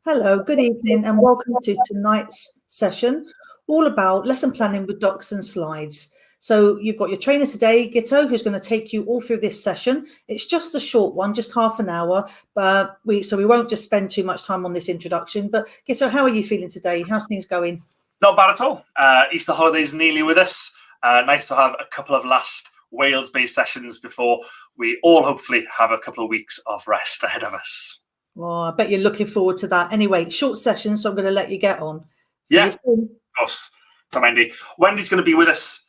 Hello, good evening and welcome to tonight's session, all about lesson planning with docs and slides. So you've got your trainer today, Gito, who's going to take you all through this session. It's just a short one, just half an hour, but we won't just spend too much time on this introduction. But Gito, how are you feeling today? How's things going? Not bad at all. Easter holidays nearly with us. Nice to have a couple of last Wales-based sessions before we all hopefully have a couple of weeks of rest ahead of us. Oh, I bet you're looking forward to that. Anyway, short session, so I'm going to let you get on. See yeah, you soon. Of course, from Wendy. Wendy's going to be with us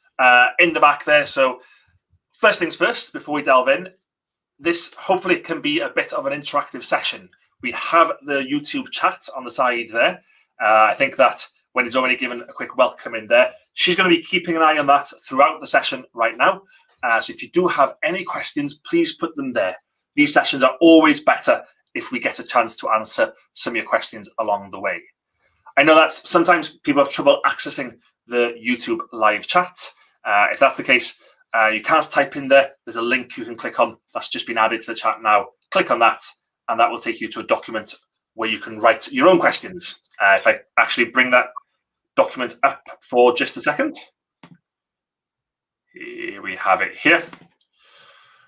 in the back there. So first things first, before we delve in, this hopefully can be a bit of an interactive session. We have the YouTube chat on the side there. I think that Wendy's already given a quick welcome in there. She's going to be keeping an eye on that throughout the session right now. So if you do have any questions, please put them there. These sessions are always better if we get a chance to answer some of your questions along the way. I know that sometimes people have trouble accessing the YouTube live chat. If that's the case, you can't type in there. There's a link you can click on that's just been added to the chat now. Click on that, and that will take you to a document where you can write your own questions. If I actually bring that document up for just a second. Here we have it here.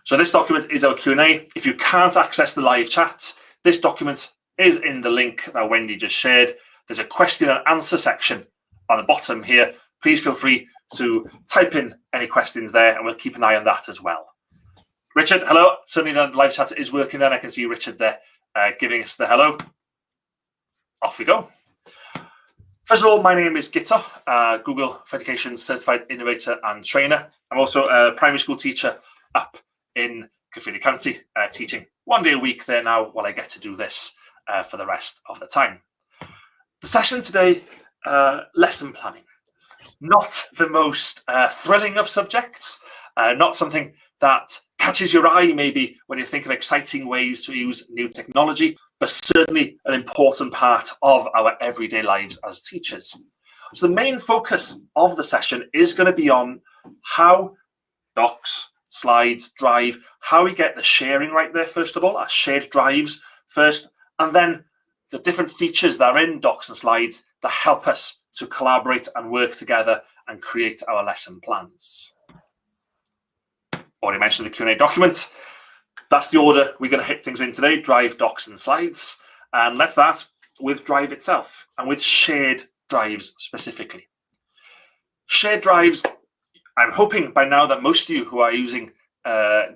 So this document is our Q&A. If you can't access the live chat, this document is in the link that Wendy just shared. There's a question and answer section on the bottom here. Please feel free to type in any questions there, and we'll keep an eye on that as well. Richard, hello. Certainly the live chat is working there. I can see Richard there giving us the hello. Off we go. First of all, my name is Gito, Google for Education Certified Innovator and Trainer. I'm also a primary school teacher up in Caerphilly County, teaching 1 day a week there now while I get to do this for the rest of the time. The session today, lesson planning. Not the most thrilling of subjects, not something that catches your eye maybe when you think of exciting ways to use new technology, but certainly an important part of our everyday lives as teachers. So the main focus of the session is going to be on how docs, slides, drive, how we get the sharing right there, first of all, our shared drives first, and then the different features that are in docs and slides that help us to collaborate and work together and create our lesson plans. Already mentioned the Q&A document. That's the order we're going to hit things in today, drive, docs, and slides. And let's start with drive itself and with shared drives specifically. Shared drives, I'm hoping by now that most of you who are using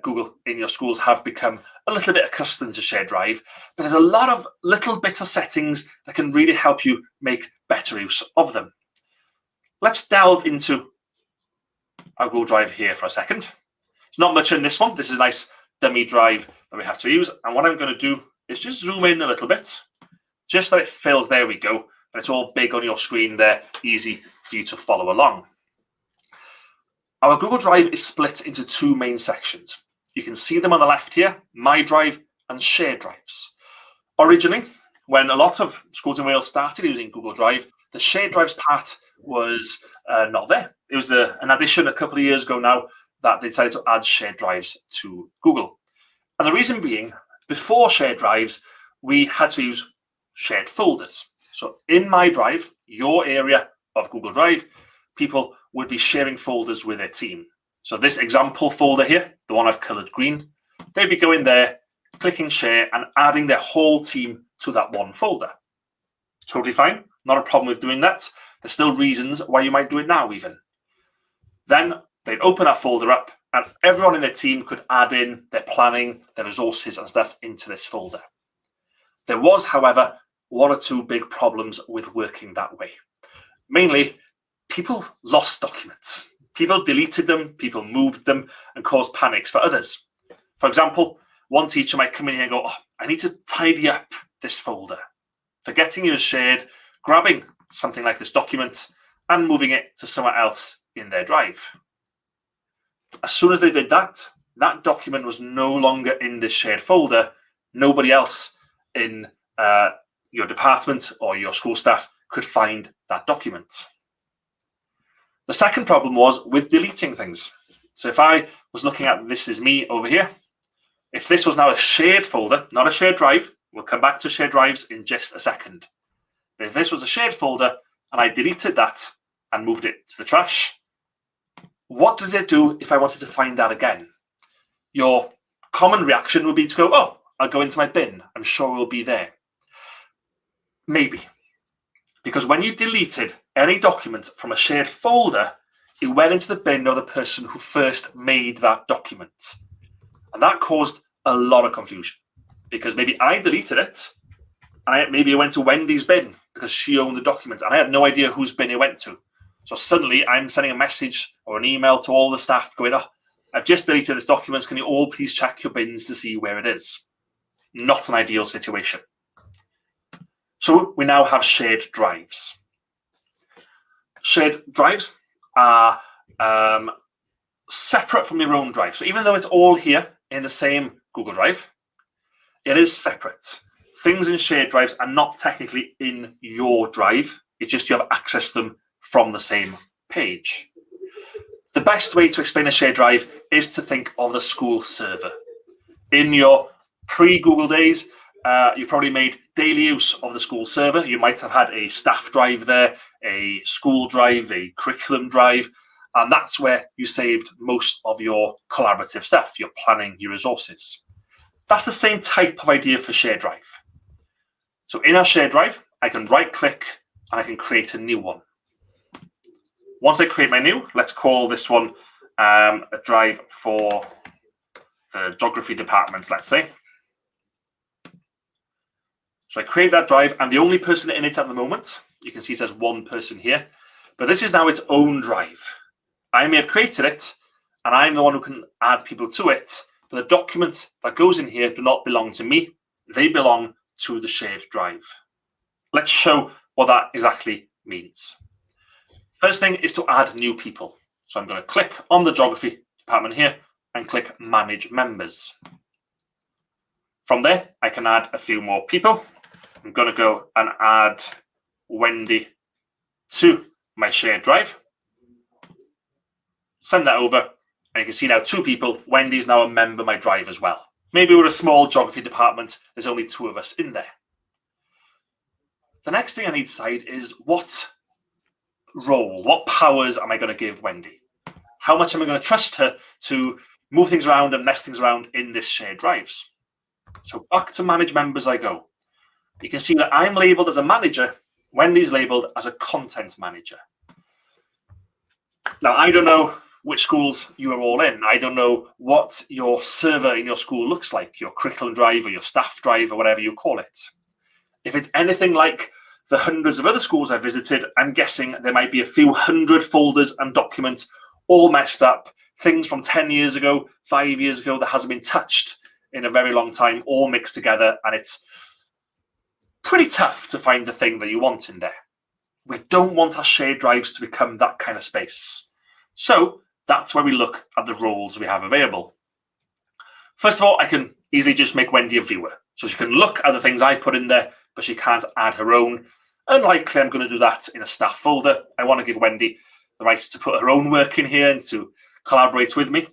Google in your schools have become a little bit accustomed to shared drive, but there's a lot of little bit of settings that can really help you make better use of them. Let's delve into our Google Drive here for a second. There's not much in this one. This is a nice dummy drive that we have to use. And what I'm going to do is just zoom in a little bit, just so it fills. There we go. And it's all big on your screen there, easy for you to follow along. Our Google Drive is split into two main sections. You can see them on the left here, My Drive and Shared Drives. Originally, when a lot of schools in Wales started using Google Drive, the Shared Drives part was not there. It was an addition a couple of years ago now that they decided to add Shared Drives to Google. And the reason being, before Shared Drives, we had to use shared folders. So in My Drive, your area of Google Drive, people would be sharing folders with their team. So this example folder here, the one I've colored green, they'd be going there, clicking share and adding their whole team to that one folder. Totally fine, not a problem with doing that. There's still reasons why you might do it now even. Then they'd open that folder up and everyone in their team could add in their planning, their resources and stuff into this folder. There was, however, one or two big problems with working that way. Mainly, people lost documents. People deleted them, people moved them, and caused panics for others. For example, one teacher might come in here and go, oh, I need to tidy up this folder. Forgetting it was shared, grabbing something like this document and moving it to somewhere else in their drive. As soon as they did that, that document was no longer in this shared folder. Nobody else in your department or your school staff could find that document. The second problem was with deleting things. So if I was looking at this is me over here, if this was now a shared folder, not a shared drive, we'll come back to shared drives in just a second. But if this was a shared folder and I deleted that and moved it to the trash, what did it do if I wanted to find that again? Your common reaction would be to go, oh, I'll go into my bin. I'm sure it will be there. Maybe. Because when you deleted any document from a shared folder, it went into the bin of the person who first made that document. And that caused a lot of confusion because maybe I deleted it and maybe it went to Wendy's bin because she owned the document and I had no idea whose bin it went to. So suddenly I'm sending a message or an email to all the staff going, oh, I've just deleted this document. Can you all please check your bins to see where it is? Not an ideal situation. So we now have shared drives. Shared drives are separate from your own drive. So even though it's all here in the same Google Drive, it is separate. Things in shared drives are not technically in your drive. It's just you have access to them from the same page. The best way to explain a shared drive is to think of the school server. In your pre-Google days, you probably made daily use of the school server. You might have had a staff drive there, a school drive, a curriculum drive, and that's where you saved most of your collaborative stuff, your planning, your resources. That's the same type of idea for shared drive. So in our shared drive, I can right-click and I can create a new one. Once I create my new, let's call this one a drive for the geography department, let's say. So I create that drive, and the only person in it at the moment, you can see it says one person here, but this is now its own drive. I may have created it, and I'm the one who can add people to it, but the documents that goes in here do not belong to me. They belong to the shared drive. Let's show what that exactly means. First thing is to add new people. So I'm going to click on the geography department here and click Manage Members. From there, I can add a few more people. I'm going to go and add Wendy to my shared drive. Send that over, and you can see now 2 people. Wendy's now a member of my drive as well. Maybe we're a small geography department. There's only 2 of us in there. The next thing I need to decide is what role, what powers am I going to give Wendy? How much am I going to trust her to move things around and mess things around in this shared drives? So back to Manage Members I go. You can see that I'm labeled as a manager. Wendy's labeled as a content manager. Now, I don't know which schools you are all in. I don't know what your server in your school looks like, your curriculum drive or your staff drive or whatever you call it. If it's anything like the hundreds of other schools I've visited, I'm guessing there might be a few hundred folders and documents all messed up, things from 10 years ago, 5 years ago that hasn't been touched in a very long time, all mixed together, and it's pretty tough to find the thing that you want in there. We don't want our shared drives to become that kind of space. So that's where we look at the roles we have available. First of all, I can easily just make Wendy a viewer. So she can look at the things I put in there, but she can't add her own. Unlikely I'm going to do that in a staff folder. I want to give Wendy the right to put her own work in here and to collaborate with me.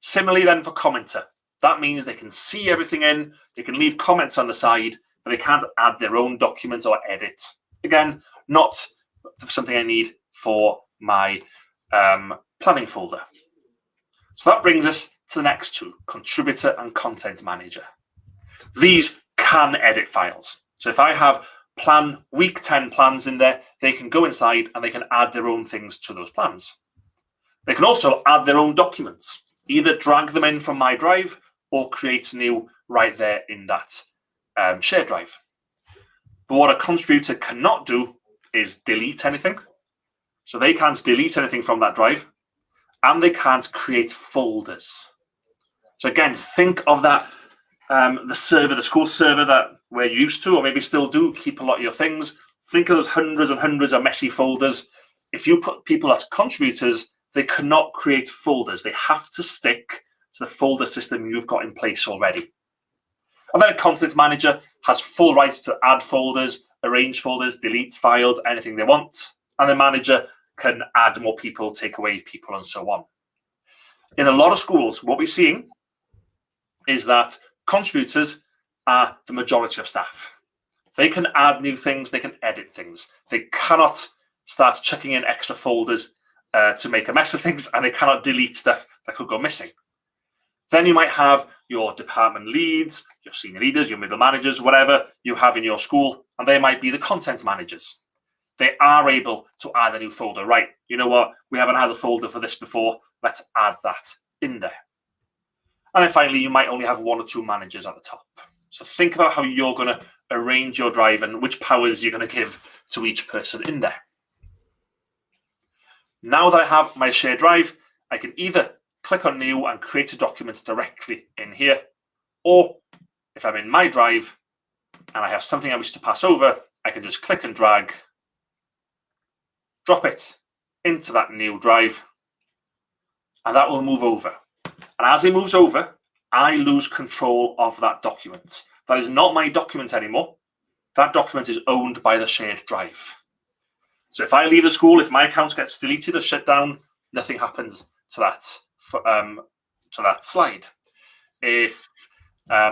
Similarly then for commenter. That means they can see everything in, they can leave comments on the side, but they can't add their own documents or edit. Again, not something I need for my planning folder. So that brings us to the next 2, contributor and content manager. These can edit files. So if I have plan week 10 plans in there, they can go inside and they can add their own things to those plans. They can also add their own documents, either drag them in from my drive or create new right there in that shared drive. But what a contributor cannot do is delete anything. So they can't delete anything from that drive, and they can't create folders. So again, think of that, the server, the school server that we're used to, or maybe still do keep a lot of your things. Think of those hundreds and hundreds of messy folders. If you put people as contributors, they cannot create folders. They have to stick to the folder system you've got in place already. And then a content manager has full rights to add folders, arrange folders, delete files, anything they want. And the manager can add more people, take away people, and so on. In a lot of schools, what we're seeing is that contributors are the majority of staff. They can add new things, they can edit things. They cannot start chucking in extra folders to make a mess of things, and they cannot delete stuff that could go missing. Then you might have your department leads, your senior leaders, your middle managers, whatever you have in your school, and they might be the content managers. They are able to add a new folder. Right, you know what? We haven't had a folder for this before. Let's add that in there. And then finally, you might only have one or two managers at the top. So think about how you're going to arrange your drive and which powers you're going to give to each person in there. Now that I have my shared drive, I can either click on new and create a document directly in here, or if I'm in my drive and I have something I wish to pass over, I can just click and drag, drop it into that new drive, and that will move over. And as it moves over, I lose control of that document. That is not my document anymore. That document is owned by the shared drive. So if I leave the school, if my account gets deleted or shut down, nothing happens to that slide. If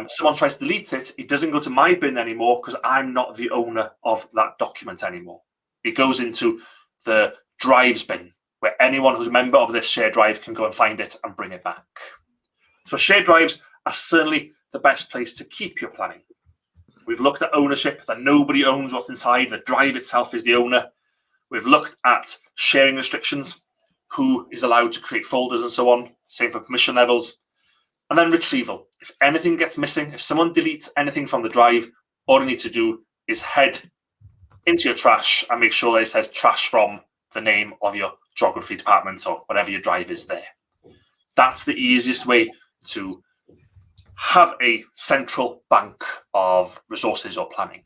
someone tries to delete it, it doesn't go to my bin anymore because I'm not the owner of that document anymore. It goes into the drives bin, where anyone who's a member of this shared drive can go and find it and bring it back. So shared drives are certainly the best place to keep your planning. We've looked at ownership, that nobody owns what's inside, the drive itself is the owner. We've looked at sharing restrictions, who is allowed to create folders and so on, same for permission levels. And then retrieval. If anything gets missing, if someone deletes anything from the drive, all you need to do is head into your trash and make sure that it says trash from the name of your geography department or whatever your drive is there. That's the easiest way to have a central bank of resources or planning.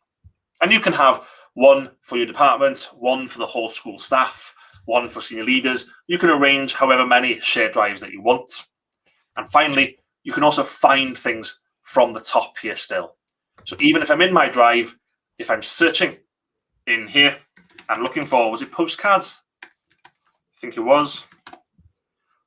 And you can have one for your department, one for the whole school staff, one for senior leaders. You can arrange however many shared drives that you want. And finally, you can also find things from the top here still. So even if I'm in my drive, if I'm searching in here, I'm looking for, was it postcards? I think it was.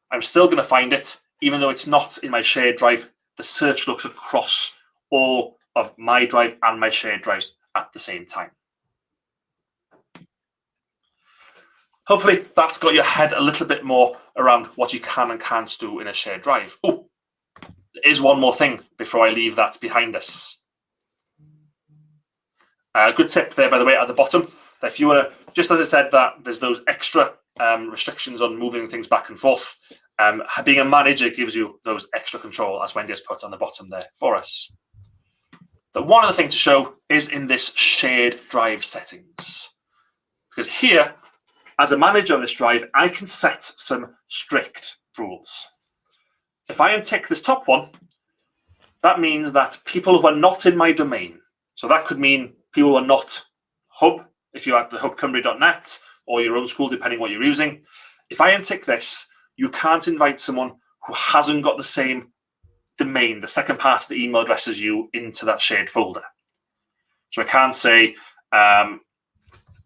I'm still going to find it, even though it's not in my shared drive. The search looks across all of my drive and my shared drives at the same time. Hopefully that's got your head a little bit more around what you can and can't do in a shared drive. Oh, there is one more thing before I leave that behind us. A good tip there, by the way, at the bottom, that if you want to, just as I said, that there's those extra restrictions on moving things back and forth. Being a manager gives you those extra control, as Wendy has put on the bottom there for us. The one other thing to show is in this shared drive settings. Because here, as a manager on this drive, I can set some strict rules. If I untick this top one, that means that people who are not in my domain, so that could mean people who are not hub, if you're at the hubcymru.net or your own school, depending what you're using. If I untick this, you can't invite someone who hasn't got the same domain, the second part of the email address as you, into that shared folder. So I can't say, I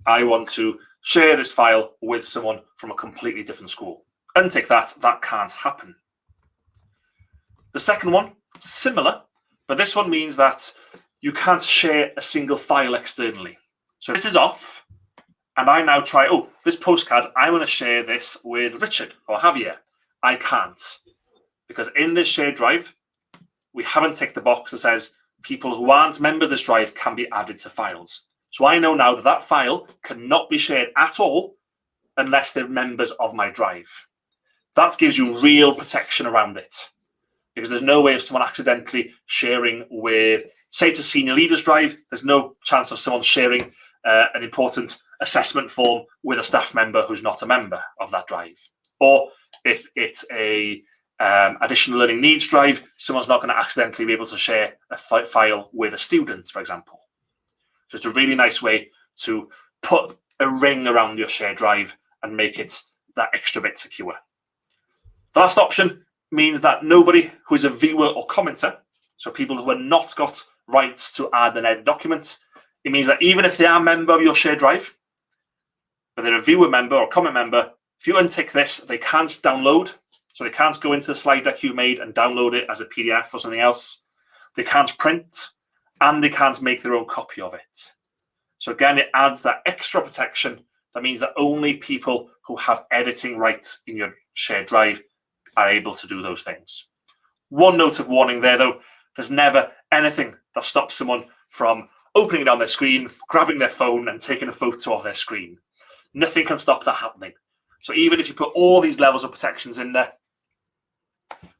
want to share this file with someone from a completely different school. Untick that, that can't happen. The second one, similar, but this one means that you can't share a single file externally. So this is off, and I now try, oh, this postcard, I want to share this with Richard or Javier. I can't, because in this shared drive, we haven't ticked the box that says people who aren't members of this drive can be added to files. So I know now that that file cannot be shared at all unless they're members of my drive. That gives you real protection around it, because there's no way of someone accidentally sharing with, say it's a senior leaders drive, there's no chance of someone sharing an important assessment form with a staff member who's not a member of that drive. Or if it's a additional learning needs drive, someone's not going to accidentally be able to share a file with a student, for example. So it's a really nice way to put a ring around your shared drive and make it that extra bit secure. The last option means that nobody who is a viewer or commenter, So people who have not got rights to add and edit documents, it means that even if they are a member of your shared drive, but they're a viewer member or comment member, if you untick this, they can't download. So they can't go into the slide deck you made and download it as a PDF or something else. They can't print, and they can't make their own copy of it. So again, it adds that extra protection. That means that only people who have editing rights in your shared drive are able to do those things. One note of warning there, though, there's never anything that stops someone from opening it on their screen, grabbing their phone and taking a photo of their screen. Nothing can stop that happening. So even if you put all these levels of protections in there,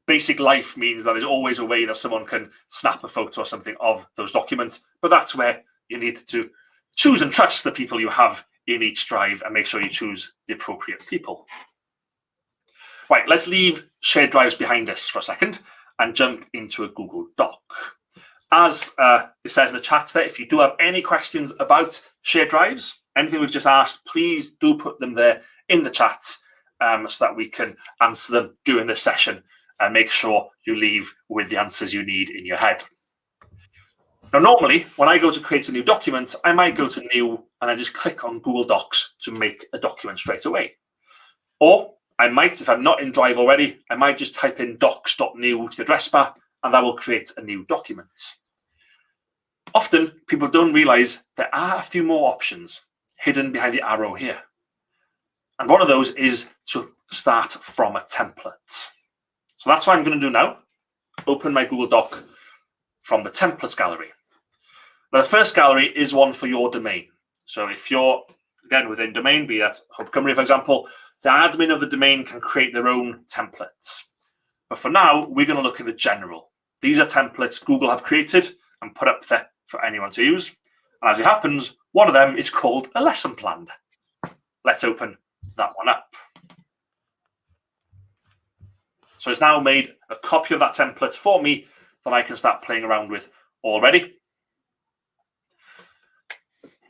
basic life means that there's always a way that someone can snap a photo or something of those documents. But that's where you need to choose and trust the people you have in each drive and make sure you choose the appropriate people. Right, let's leave shared drives behind us for a second and jump into a Google Doc. As it says in the chat there, if you do have any questions about shared drives, anything we've just asked, please do put them there in the chat so that we can answer them during this session and make sure you leave with the answers you need in your head. Now, normally, when I go to create a new document, I might go to New and I just click on Google Docs to make a document straight away. Or I might, if I'm not in Drive already, I might just type in docs.new to the address bar and that will create a new document. Often, people don't realize there are a few more options hidden behind the arrow here. And one of those is to start from a template. So that's what I'm going to do now. Open my Google Doc from the templates gallery. Now, the first gallery is one for your domain. So if you're, again, within domain, be that Hub Cymru, for example, the admin of the domain can create their own templates. But for now, we're going to look at the general. These are templates Google have created and put up there for anyone to use. And as it happens, one of them is called a lesson plan. Let's open that one up. So it's now made a copy of that template for me that I can start playing around with already.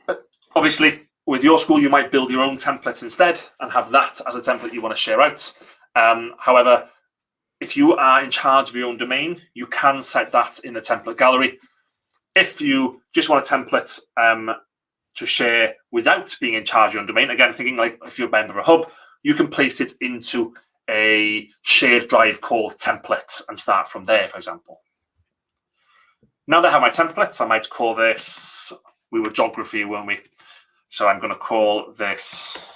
But obviously, with your school, you might build your own template instead and have that as a template you want to share out. However, if you are in charge of your own domain, you can set that in the template gallery. If you just want a template to share without being in charge of your own domain, again, thinking like if you're a member of a hub, you can place it into a shared drive called templates and start from there, for example. Now that I have my templates, I might call this, we were geography, weren't we? So I'm going to call this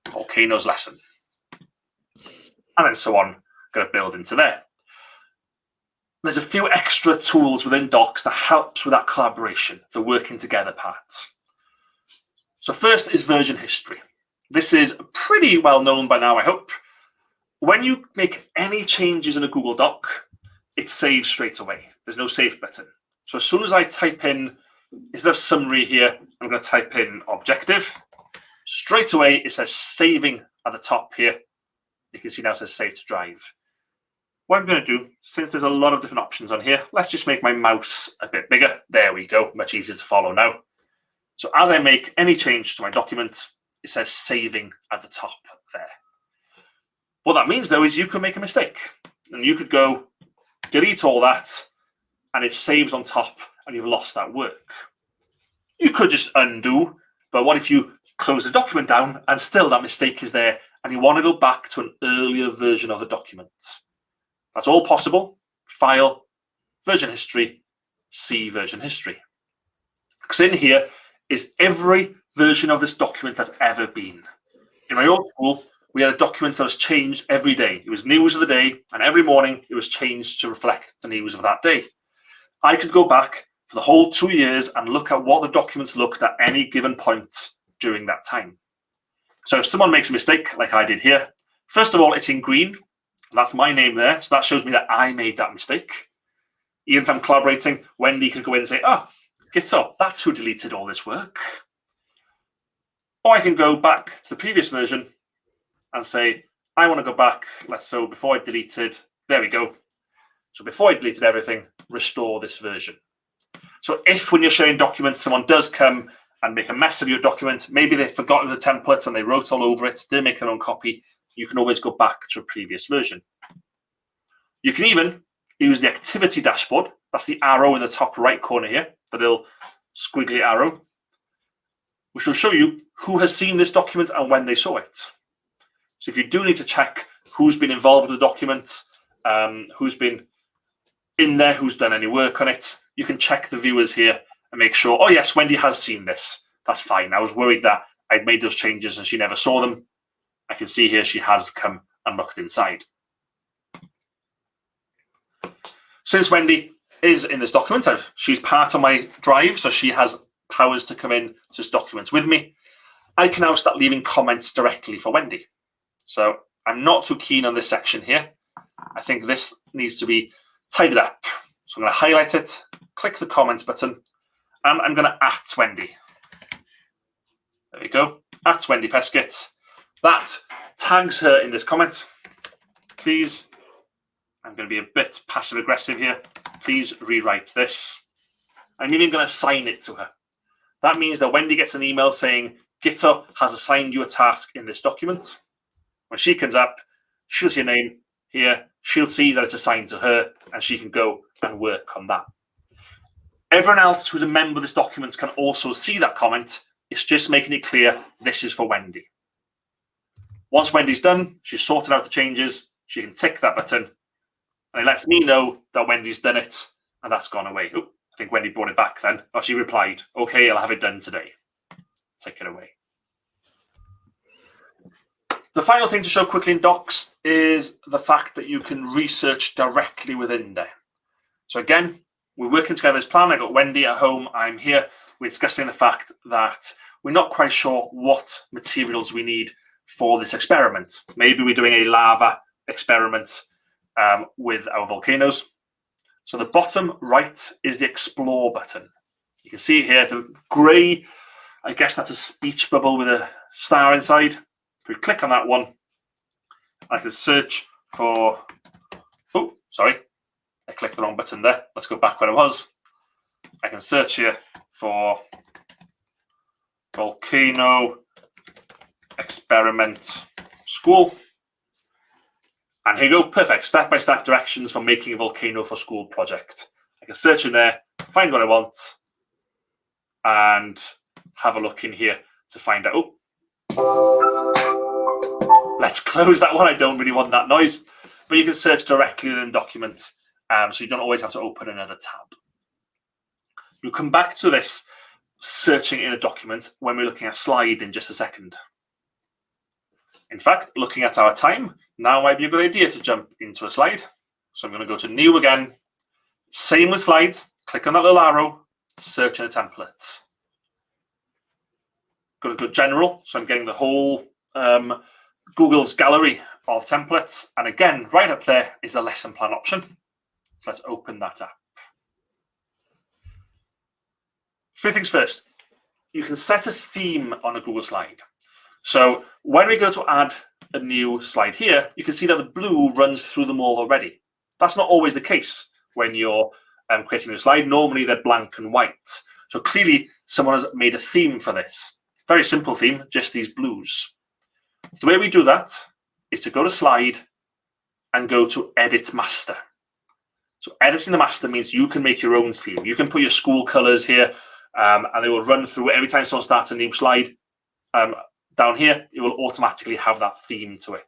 volcanoes lesson. And then so on, going to build into there. There's a few extra tools within Docs that helps with that collaboration, the working together part. So first is version history. This is pretty well known by now, I hope. When you make any changes in a Google Doc, it saves straight away. There's no save button. So as soon as I type in, instead of summary here, I'm going to type in objective. Straight away, it says saving at the top here. You can see now it says save to drive. What I'm going to do, since there's a lot of different options on here, let's just make my mouse a bit bigger. There we go, much easier to follow now. So as I make any change to my document, it says saving at the top there. What that means, though, is you could make a mistake. And you could go, delete all that, and it saves on top, and you've lost that work. You could just undo, but what if you close the document down, and still that mistake is there, and you want to go back to an earlier version of the document? That's all possible. File, version history, see version history. Because in here is every version of this document that's ever been. In my old school, we had a document that was changed every day. It was news of the day, and every morning it was changed to reflect the news of that day. I could go back for the whole 2 years and look at what the documents looked at any given point during that time. So if someone makes a mistake, like I did here, first of all, it's in green. That's my name there, so that shows me that I made that mistake. Even if I'm collaborating, Wendy could go in and say, oh, Gito, that's who deleted all this work. Or I can go back to the previous version and say, I want to go back, so before I deleted, there we go. So before I deleted everything, restore this version. So if when you're sharing documents, someone does come and make a mess of your document, maybe they've forgotten the template and they wrote all over it, didn't make their own copy, you can always go back to a previous version. You can even, use the activity dashboard. That's the arrow in the top right corner here, the little squiggly arrow, which will show you who has seen this document and when they saw it. So if you do need to check who's been involved with the document, who's been in there, who's done any work on it, you can check the viewers here and make sure, oh yes, Wendy has seen this. That's fine. I was worried that I'd made those changes and she never saw them. I can see here she has come and looked inside. Since Wendy is in this document, she's part of my drive, so she has powers to come in to this document with me. I can now start leaving comments directly for Wendy. So I'm not too keen on this section here. I think this needs to be tidied up. So I'm going to highlight it, click the comments button, and I'm going to @ Wendy. There we go, @ Wendy Peskett. That tags her in this comment. Please, I'm going to be a bit passive aggressive here. Please rewrite this. I'm even going to assign it to her. That means that Wendy gets an email saying, Gito has assigned you a task in this document. When she comes up, she'll see a name here. She'll see that it's assigned to her, and she can go and work on that. Everyone else who's a member of this document can also see that comment. It's just making it clear this is for Wendy. Once Wendy's done, she's sorted out the changes, she can tick that button, and it lets me know that Wendy's done it, and that's gone away. Oh, I think Wendy brought it back then. Oh, she replied, okay, I'll have it done today. Take it away. The final thing to show quickly in Docs is the fact that you can research directly within there. So again, we're working together this plan. I got Wendy at home. I'm here. We're discussing the fact that we're not quite sure what materials we need for this experiment. Maybe we're doing a lava experiment with our volcanoes. So the bottom right is the Explore button. You can see here, it's a grey, I guess that's a speech bubble with a star inside. If we click on that one, I can search for, oh, sorry, I clicked the wrong button there. Let's go back where I was. I can search here for volcano experiment school. And here you go, perfect, step-by-step directions for making a volcano for school project. I can search in there, find what I want, and have a look in here to find out. Oh, let's close that one. I don't really want that noise, but you can search directly within documents, so you don't always have to open another tab. We'll come back to this searching in a document when we're looking at a slide in just a second. In fact, looking at our time, now might be a good idea to jump into a slide. So I'm going to go to New again. Same with slides. Click on that little arrow, search in a template. Go to Good General. So I'm getting the whole Google's gallery of templates. And again, right up there is the lesson plan option. So let's open that up. Few things first. You can set a theme on a Google slide. So when we go to add a new slide here, you can see that the blue runs through them all already. That's not always the case when you're creating a new slide. Normally they're blank and white. So clearly someone has made a theme for this. Very simple theme, just these blues. The way we do that is to go to slide and go to edit master. So editing the master means you can make your own theme. You can put your school colors here and they will run through every time someone starts a new slide. Down here, it will automatically have that theme to it.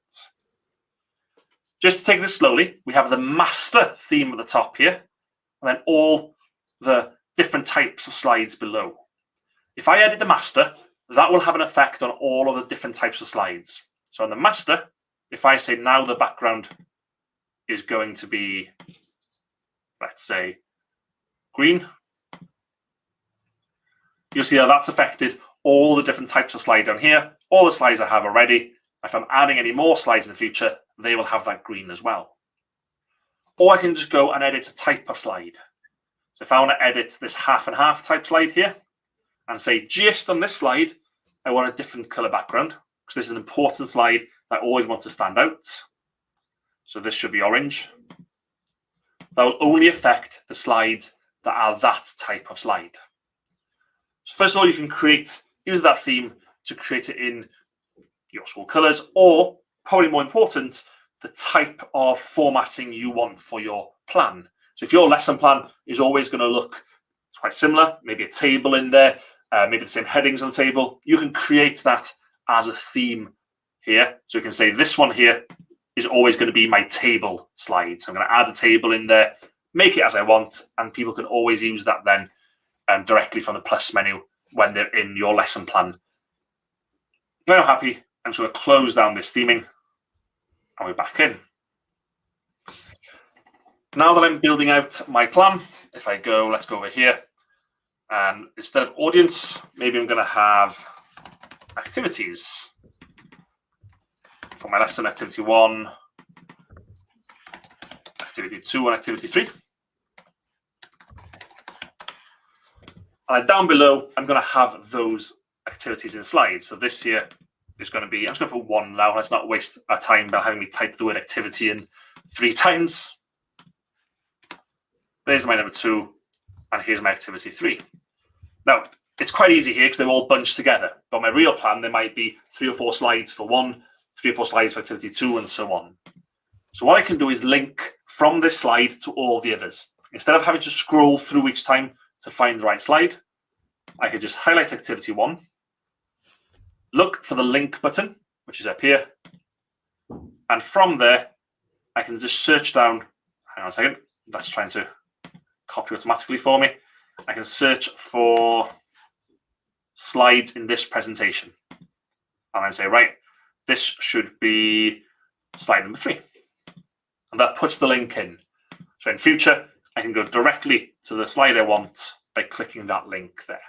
Just to take this slowly, we have the master theme at the top here, and then all the different types of slides below. If I edit the master, that will have an effect on all of the different types of slides. So on the master, if I say now the background is going to be, let's say, green, you'll see how that's affected all the different types of slide down here, all the slides I have already. If I'm adding any more slides in the future, they will have that green as well. Or I can just go and edit a type of slide. So if I want to edit this half and half type slide here and say just on this slide, I want a different color background because this is an important slide that I always want to stand out. So this should be orange. That will only affect the slides that are that type of slide. So first of all, you can use that theme to create it in your school colors, or probably more important, the type of formatting you want for your plan. So if your lesson plan is always going to look quite similar, maybe a table in there, maybe the same headings on the table, you can create that as a theme here. So you can say this one here is always going to be my table slide. So I'm going to add a table in there, make it as I want, and people can always use that then directly from the plus menu when they're in your lesson plan. Now I'm happy. I'm just going to close down this theming and we're back in. Now that I'm building out my plan, if I go, let's go over here, and instead of audience, maybe I'm going to have activities for my lesson, activity 1, activity 2, and activity 3. And down below, I'm going to have those activities in slides. So this here is going to be, I'm just going to put 1 now. Let's not waste our time by having me type the word activity in 3 times. There's my number 2, and here's my activity 3. Now, it's quite easy here because they're all bunched together. But my real plan, there might be 3 or 4 slides for 1, 3 or 4 slides for activity 2, and so on. So what I can do is link from this slide to all the others. Instead of having to scroll through each time to find the right slide, I could just highlight activity 1, look for the link button, which is up here. And from there, I can just search down, hang on a second, that's trying to copy automatically for me. I can search for slides in this presentation. And then say, right, this should be slide number 3. And that puts the link in. So in future, I can go directly to the slide I want by clicking that link there.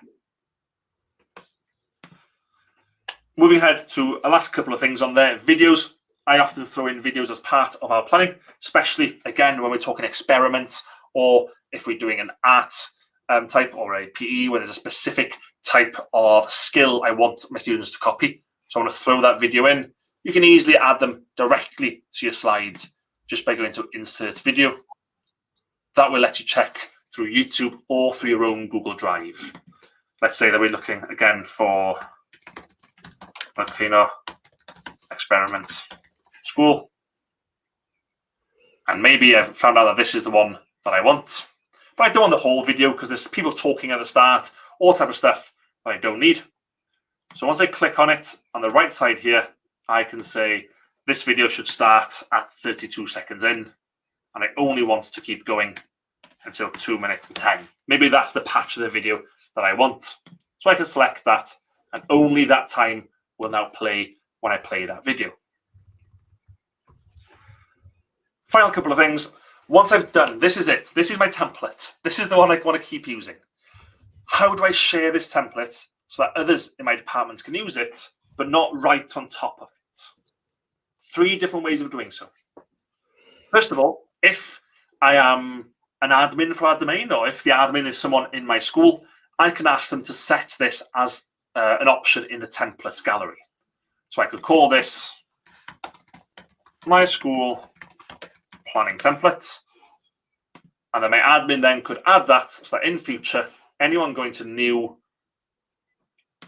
Moving ahead to a last couple of things on there. Videos. I often throw in videos as part of our planning, especially, again, when we're talking experiments or if we're doing an art type or a PE where there's a specific type of skill I want my students to copy. So I want to throw that video in. You can easily add them directly to your slides just by going to Insert Video. That will let you check through YouTube or through your own Google Drive. Let's say that we're looking again for volcano experiment school. And maybe I've found out that this is the one that I want. But I don't want the whole video because there's people talking at the start, all type of stuff that I don't need. So once I click on it, on the right side here, I can say this video should start at 32 seconds in, and I only want to keep going until 2 minutes and 10. Maybe that's the patch of the video that I want. So I can select that, and only that time will now play when I play that video. Final couple of things. Once I've done, this is it. This is my template. This is the one I want to keep using. How do I share this template so that others in my department can use it, but not right on top of it? 3 different ways of doing so. First of all, if I am an admin for our domain, or if the admin is someone in my school, I can ask them to set this as an option in the templates gallery. So I could call this my school planning template, and then my admin then could add that so that in future, anyone going to new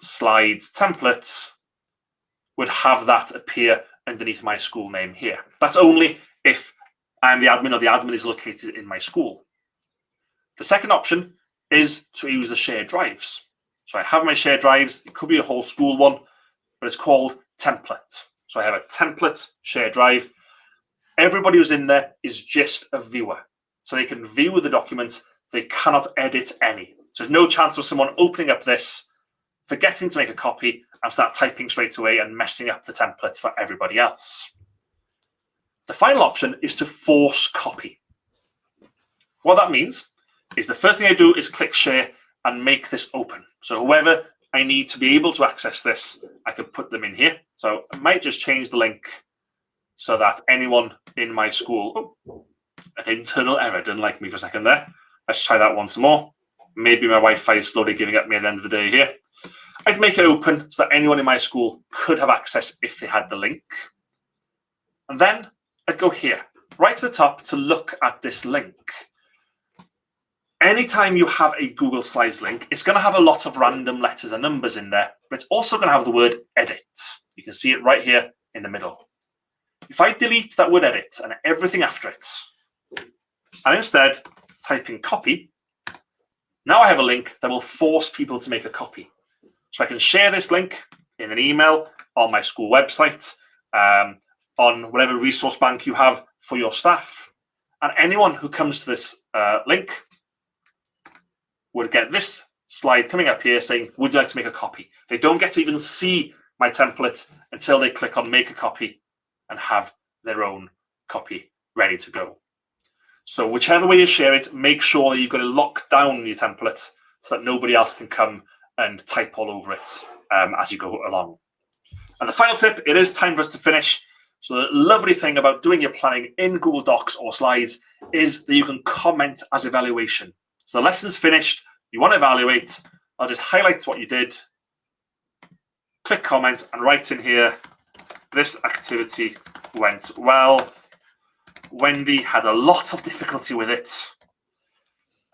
slides templates would have that appear underneath my school name here. That's only if I'm the admin or the admin is located in my school. The second option is to use the shared drives. So I have my shared drives. It could be a whole school one, but it's called template. So I have a template shared drive. Everybody who's in there is just a viewer. So they can view the documents. They cannot edit any. So there's no chance of someone opening up this, forgetting to make a copy, and start typing straight away and messing up the template for everybody else. The final option is to force copy. What that means is the first thing I do is click share and make this open. So whoever I need to be able to access this, I can put them in here. So I might just change the link so that anyone in my school, an internal error, didn't like me for a second there. Let's try that once more. Maybe my Wi-Fi is slowly giving up me at the end of the day here. I'd make it open so that anyone in my school could have access if they had the link. And then I'd go here, right to the top to look at this link. Anytime you have a Google Slides link, it's going to have a lot of random letters and numbers in there, but it's also going to have the word edit. You can see it right here in the middle. If I delete that word edit and everything after it, and instead type in copy, now I have a link that will force people to make a copy. So I can share this link in an email, on my school website, on whatever resource bank you have for your staff. And anyone who comes to this link would get this slide coming up here saying, would you like to make a copy? They don't get to even see my template until they click on make a copy and have their own copy ready to go. So whichever way you share it, make sure that you've got to lock down your template so that nobody else can come and type all over it as you go along. And the final tip, it is time for us to finish. So the lovely thing about doing your planning in Google Docs or slides is that you can comment as evaluation. So the lesson's finished, you want to evaluate, I'll just highlight what you did, click comment and write in here, this activity went well. Wendy had a lot of difficulty with it.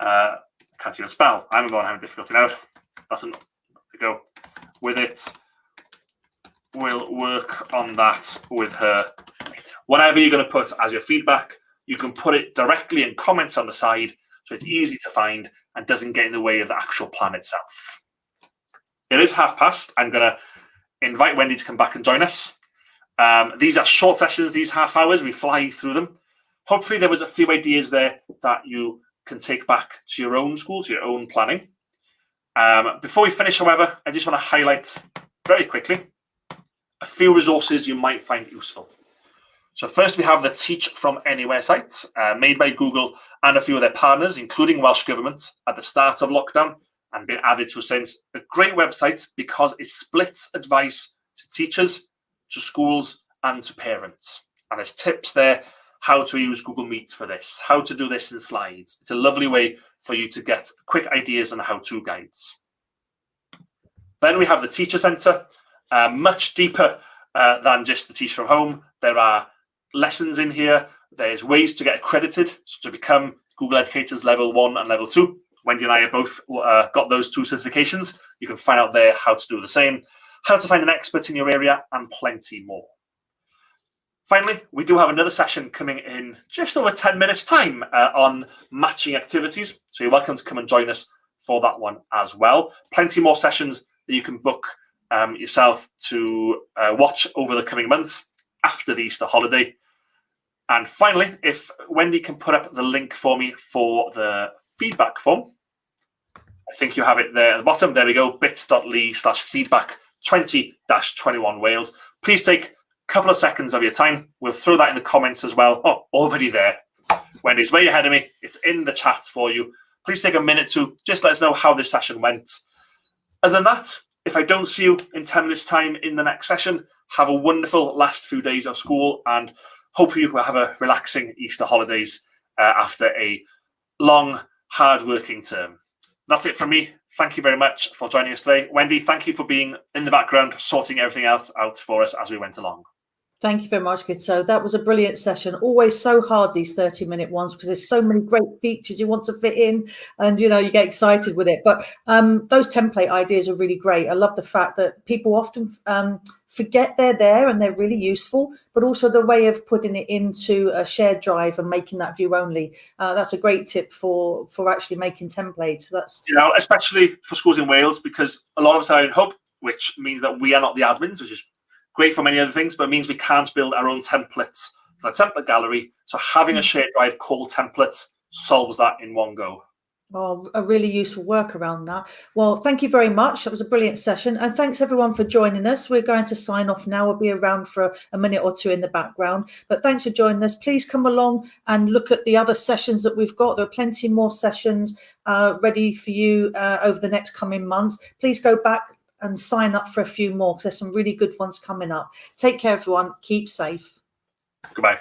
Can't even spell. I'm the one having difficulty now. There we go. With it. We'll work on that with her later. Whatever you're going to put as your feedback, you can put it directly in comments on the side so it's easy to find and doesn't get in the way of the actual plan itself. It is past. I'm going to invite Wendy to come back and join us. These are short sessions, these half hours. We fly through them. Hopefully there was a few ideas there that you can take back to your own school, to your own planning. Before we finish, however, I just want to highlight very quickly a few resources you might find useful. So first we have the Teach From Anywhere site, made by Google and a few of their partners, including Welsh Government, at the start of lockdown and been added to since. A great website because it splits advice to teachers, to schools and to parents. And there's tips there, how to use Google Meet for this, how to do this in slides. It's a lovely way for you to get quick ideas and how-to guides. Then we have the Teacher Centre, much deeper than just the Teach From Home. There are lessons in here. There's ways to get accredited, so to become Google Educators Level 1 and Level 2. Wendy and I have both got those 2 certifications. You can find out there how to do the same, how to find an expert in your area, and plenty more. Finally, we do have another session coming in just over 10 minutes time on matching activities. So you're welcome to come and join us for that one as well. Plenty more sessions that you can book yourself to watch over the coming months after the Easter holiday. And finally, if Wendy can put up the link for me for the feedback form, I think you have it there at the bottom. There we go, bit.ly/feedback20-21 Wales. Please take couple of seconds of your time. We'll throw that in the comments as well. Oh, already there. Wendy's way ahead of me. It's in the chat for you. Please take a minute to just let us know how this session went. Other than that, if I don't see you in 10 minutes time in the next session, have a wonderful last few days of school and hope you will have a relaxing Easter holidays after a long, hard-working term. That's it from me. Thank you very much for joining us today. Wendy, thank you for being in the background, sorting everything else out for us as we went along. Thank you very much, kid. So that was a brilliant session. Always so hard, these 30-minute ones, because there's so many great features you want to fit in and, you know, you get excited with it. But those template ideas are really great. I love the fact that people often forget they're there and they're really useful, but also the way of putting it into a shared drive and making that view only. That's a great tip for actually making templates. So that's, you know, especially for schools in Wales, because a lot of us are in hub, which means that we are not the admins, which is great for many other things, but it means we can't build our own templates for the template gallery. So having a shared drive called templates solves that in one go. Oh, a really useful workaround that. Well, thank you very much. That was a brilliant session. And thanks everyone for joining us. We're going to sign off now. We'll be around for a minute or two in the background. But thanks for joining us. Please come along and look at the other sessions that we've got. There are plenty more sessions ready for you over the next coming months. Please go back and sign up for a few more because there's some really good ones coming up. Take care, everyone. Keep safe. Goodbye.